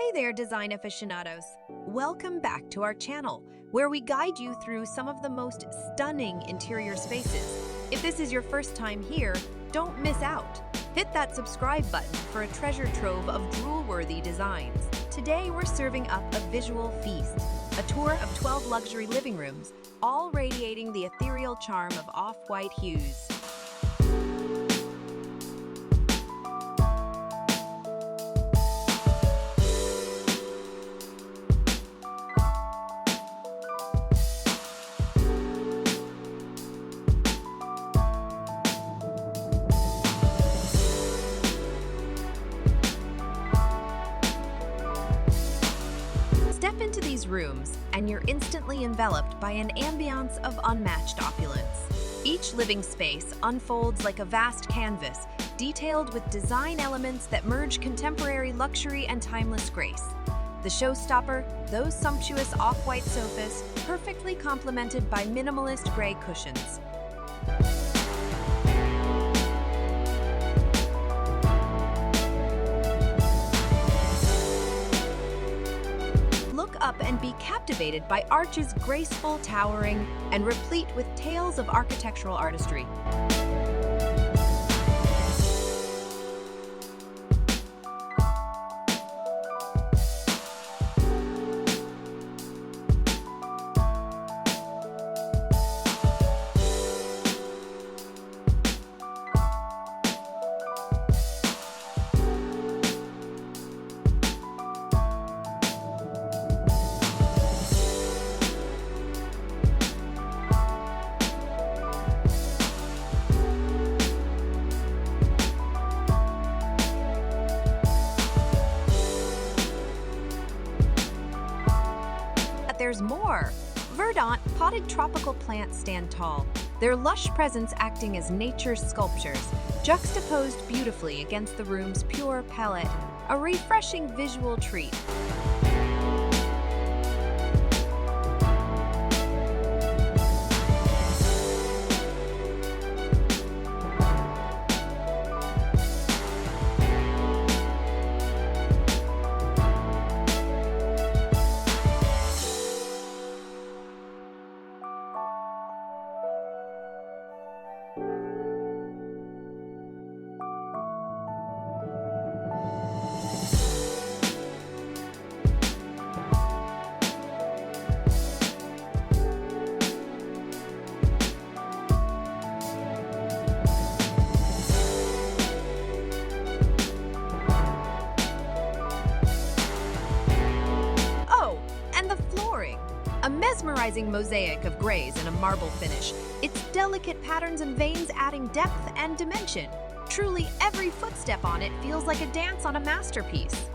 Hey there, design aficionados! Welcome back to our channel, where we guide you through some of the most stunning interior spaces. If this is your first time here, don't miss out. Hit that subscribe button for a treasure trove of drool-worthy designs. Today, we're serving up a visual feast, a tour of 12 luxury living rooms, all radiating the ethereal charm of off-white hues. Step into these rooms, and you're instantly enveloped by an ambiance of unmatched opulence. Each living space unfolds like a vast canvas, detailed with design elements that merge contemporary luxury and timeless grace. The showstopper, those sumptuous off-white sofas, perfectly complemented by minimalist gray cushions. Look up and be captivated by arches graceful, towering, and replete with tales of architectural artistry. There's more. Verdant, potted tropical plants stand tall, their lush presence acting as nature's sculptures, juxtaposed beautifully against the room's pure palette, a refreshing visual treat. A mesmerizing mosaic of grays and a marble finish, its delicate patterns and veins adding depth and dimension. Truly, every footstep on it feels like a dance on a masterpiece.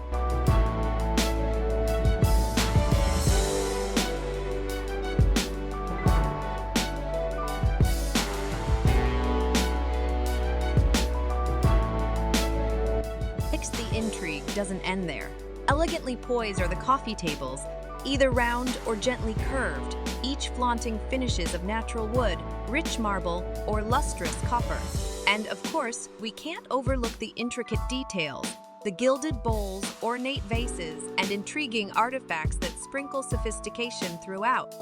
The intrigue doesn't end there. Elegantly poised are the coffee tables, either round or gently curved, each flaunting finishes of natural wood, rich marble, or lustrous copper. And of course, we can't overlook the intricate details, the gilded bowls, ornate vases, and intriguing artifacts that sprinkle sophistication throughout.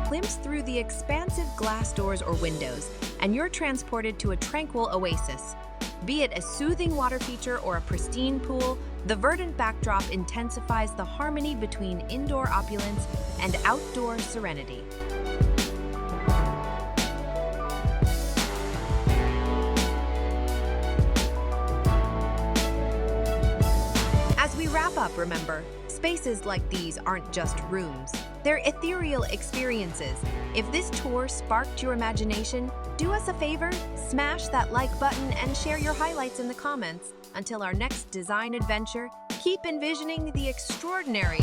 Glimpse through the expansive glass doors or windows, and you're transported to a tranquil oasis. Be it a soothing water feature or a pristine pool, the verdant backdrop intensifies the harmony between indoor opulence and outdoor serenity. As we wrap up, remember, spaces like these aren't just rooms. They're ethereal experiences. If this tour sparked your imagination, do us a favor, smash that like button and share your highlights in the comments. Until our next design adventure, keep envisioning the extraordinary.